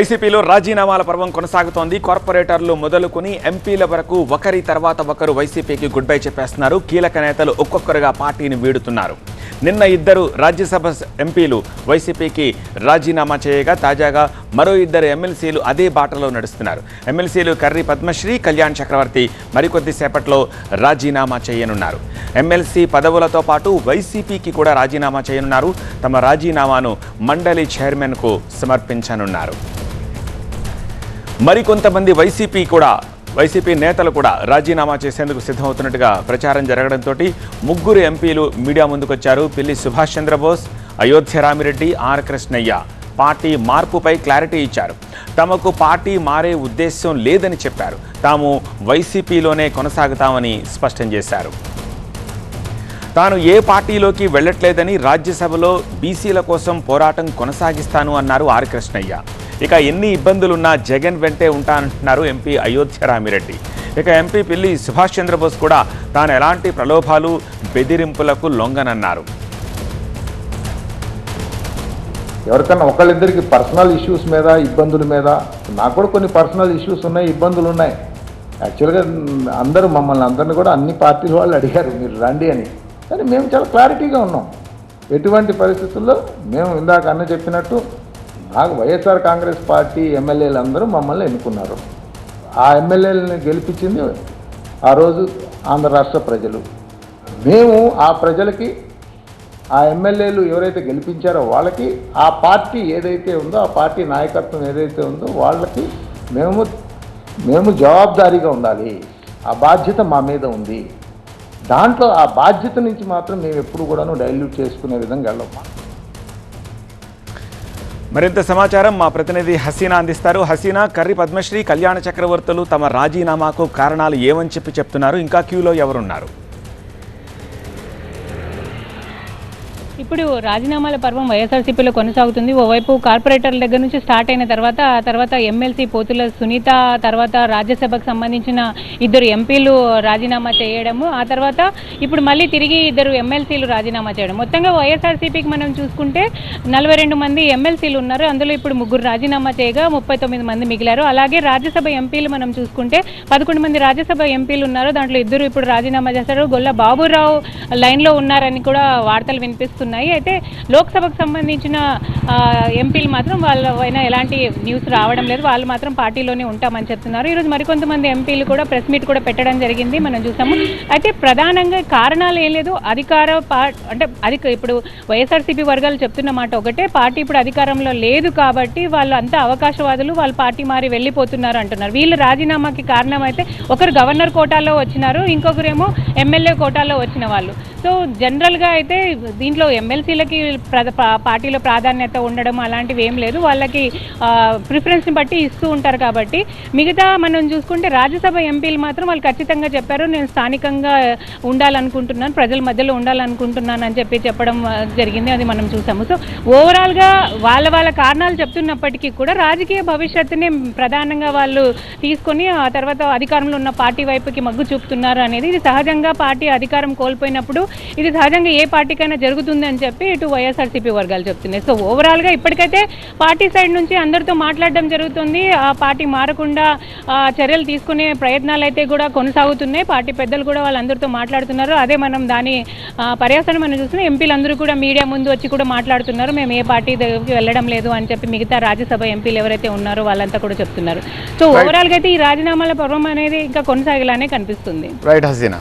వైసీపీలో రాజీనామాల పర్వం కొనసాగుతోంది. కార్పొరేటర్లు మొదలుకొని ఎంపీల వరకు ఒకరి తర్వాత ఒకరు వైసీపీకి గుడ్ బై చెప్పేస్తున్నారు. కీలక నేతలు ఒక్కొక్కరుగా పార్టీని వీడుతున్నారు. నిన్న ఇద్దరు రాజ్యసభ ఎంపీలు వైసీపీకి రాజీనామా చేయగా తాజాగా మరో ఇద్దరు ఎమ్మెల్సీలు అదే బాటలో నడుస్తున్నారు. ఎమ్మెల్సీలు కర్రి పద్మశ్రీ, కళ్యాణ్ చక్రవర్తి మరికొద్ది సేపట్లో రాజీనామా చేయనున్నారు. ఎమ్మెల్సీ పదవులతో పాటు వైసీపీకి కూడా రాజీనామా చేయనున్నారు. తమ రాజీనామాను మండలి చైర్మన్కు సమర్పించనున్నారు. మరికొంతమంది వైసీపీ నేతలు కూడా రాజీనామా చేసేందుకు సిద్ధమవుతున్నట్టుగా ప్రచారం జరగడంతో ముగ్గురు ఎంపీలు మీడియా ముందుకొచ్చారు. పిల్లి సుభాష్ చంద్రబోస్, అయోధ్య రామిరెడ్డి, ఆర్ కృష్ణయ్య పార్టీ మార్పుపై క్లారిటీ ఇచ్చారు. తమకు పార్టీ మారే ఉద్దేశం లేదని చెప్పారు. తాము వైసీపీలోనే కొనసాగుతామని స్పష్టం చేశారు. తాను ఏ పార్టీలోకి వెళ్లట్లేదని, రాజ్యసభలో బీసీల కోసం పోరాటం కొనసాగిస్తాను అన్నారు ఆర్ కృష్ణయ్య. ఇక ఎన్ని ఇబ్బందులున్నా జగన్ వెంటే ఉంటానంటున్నారు ఎంపీ అయోధ్య రామిరెడ్డి. ఇక ఎంపీ పిల్లి సుభాష్ చంద్రబోస్ కూడా తాను ఎలాంటి ప్రలోభాలు, బెదిరింపులకు లొంగనన్నారు. ఎవరికన్నా ఒకళ్ళిద్దరికి పర్సనల్ ఇష్యూస్ మీద, ఇబ్బందుల మీద, నాకు కూడా కొన్ని పర్సనల్ ఇష్యూస్ ఉన్నాయి, ఇబ్బందులు ఉన్నాయి. యాక్చువల్గా మమ్మల్ని అందరినీ కూడా అన్ని పార్టీల వాళ్ళు అడిగారు మీరు రండి అని. కానీ మేము చాలా క్లారిటీగా ఉన్నాం. ఎటువంటి పరిస్థితుల్లో మేము ఇందాక అన్న చెప్పినట్టు నాకు వైఎస్ఆర్ కాంగ్రెస్ పార్టీ ఎమ్మెల్యేలు అందరూ మమ్మల్ని ఎన్నుకున్నారు. ఆ ఎమ్మెల్యేలని గెలిపించింది ఆ రోజు ఆంధ్ర రాష్ట్ర ప్రజలు. మేము ఆ ప్రజలకి, ఆ ఎమ్మెల్యేలు ఎవరైతే గెలిపించారో వాళ్ళకి, ఆ పార్టీ ఏదైతే ఉందో, ఆ పార్టీ నాయకత్వం ఏదైతే ఉందో వాళ్ళకి మేము జవాబుదారీగా ఉండాలి. ఆ బాధ్యత మా మీద ఉంది. దాంట్లో ఆ బాధ్యత నుంచి మాత్రం మేము ఎప్పుడు కూడాను డైల్యూట్ చేసుకునే విధంగా వెళ్ళాం. మరింత సమాచారం మా ప్రతినిధి హసీనా అందిస్తారు. హసీనా, కర్రి పద్మశ్రీ, కళ్యాణ చక్రవర్తులు తమ రాజీనామాకు కారణాలు ఏమని చెప్తున్నారు? ఇంకా క్యూలో ఎవరున్నారు? ఇప్పుడు రాజీనామాల పర్వం వైఎస్ఆర్సీపీలో కొనసాగుతుంది. ఓవైపు కార్పొరేటర్ల దగ్గర నుంచి స్టార్ట్ అయిన తర్వాత ఎమ్మెల్సీ పోతుల సునీత, తర్వాత రాజ్యసభకు సంబంధించిన ఇద్దరు ఎంపీలు రాజీనామా చేయడము, ఆ తర్వాత ఇప్పుడు మళ్ళీ తిరిగి ఇద్దరు ఎమ్మెల్సీలు రాజీనామా చేయడం. మొత్తంగా వైఎస్ఆర్సీపీకి మనం చూసుకుంటే 42 మంది ఎమ్మెల్సీలు ఉన్నారు. అందులో ఇప్పుడు ముగ్గురు రాజీనామా చేయగా 39 మంది మిగిలారు. అలాగే రాజ్యసభ ఎంపీలు మనం చూసుకుంటే 11 మంది రాజ్యసభ ఎంపీలు ఉన్నారు. దాంట్లో ఇద్దరు ఇప్పుడు రాజీనామా చేశారు. గొల్ల బాబురావు లైన్లో ఉన్నారని కూడా వార్తలు వినిపిస్తున్నాయి. అయితే లోక్సభకు సంబంధించిన ఎంపీలు మాత్రం వాళ్ళ ఎలాంటి న్యూస్ రావడం లేదు. వాళ్ళు మాత్రం పార్టీలోనే ఉంటామని చెప్తున్నారు. ఈరోజు మరికొంతమంది ఎంపీలు కూడా ప్రెస్ మీట్ కూడా పెట్టడం జరిగింది, మనం చూసాము. అయితే ప్రధానంగా కారణాలు ఏం లేదు. ఇప్పుడు వైఎస్ఆర్సీపీ వర్గాలు చెప్తున్న మాట ఒకటే, పార్టీ ఇప్పుడు అధికారంలో లేదు కాబట్టి వాళ్ళు అంతా అవకాశవాదులు, వాళ్ళు పార్టీ మారి వెళ్ళిపోతున్నారు అంటున్నారు. వీళ్ళు రాజీనామాకి కారణం అయితే ఒకరు గవర్నర్ కోటాలో వచ్చినారు, ఇంకొకరేమో ఎమ్మెల్యే కోటాలో వచ్చిన వాళ్ళు. సో జనరల్గా అయితే దీంట్లో ఎమ్మెల్సీలకి పార్టీలో ప్రాధాన్యత ఉండడం అలాంటివి ఏం లేదు. వాళ్ళకి ప్రిఫరెన్స్ని బట్టి ఇస్తూ ఉంటారు. కాబట్టి మిగతా మనం చూసుకుంటే రాజ్యసభ ఎంపీలు మాత్రం వాళ్ళు ఖచ్చితంగా చెప్పారు, నేను స్థానికంగా ఉండాలనుకుంటున్నాను, ప్రజల మధ్యలో ఉండాలనుకుంటున్నాను అని చెప్పడం జరిగింది. అది మనం చూసాము. సో ఓవరాల్గా వాళ్ళ కారణాలు చెప్తున్నప్పటికీ కూడా రాజకీయ భవిష్యత్తుని ప్రధానంగా వాళ్ళు తీసుకొని ఆ తర్వాత అధికారంలో ఉన్న పార్టీ వైపుకి మగ్గు చూపుతున్నారు అనేది, ఇది సహజంగా పార్టీ అధికారం కోల్పోయినప్పుడు ఇది సహజంగా ఏ పార్టీకైనా జరుగుతుంది అని చెప్పి ఇటు వైఎస్ఆర్సీపీ వర్గాలు చెప్తున్నాయి. సో ఓవరాల్గా ఇప్పటికైతే పార్టీ సైడ్ నుంచి అందరితో మాట్లాడడం జరుగుతుంది. ఆ పార్టీ మారకుండా చర్యలు తీసుకునే ప్రయత్నాలు అయితే కూడా కొనసాగుతున్నాయి. పార్టీ పెద్దలు కూడా వాళ్ళందరితో మాట్లాడుతున్నారు. అదే మనం దాని పర్యాసనం మనం చూస్తున్నాం. ఎంపీలందరూ కూడా మీడియా ముందు వచ్చి కూడా మాట్లాడుతున్నారు, మేము ఏ పార్టీ దగ్గరికి వెళ్ళడం లేదు అని చెప్పి మిగతా రాజ్యసభ ఎంపీలు ఎవరైతే ఉన్నారో వాళ్ళంతా కూడా చెప్తున్నారు. సో ఓవరాల్గా అయితే ఈ రాజీనామాల పర్వం అనేది ఇంకా కొనసాగేలానే కనిపిస్తుంది. రైట్ హసీనా.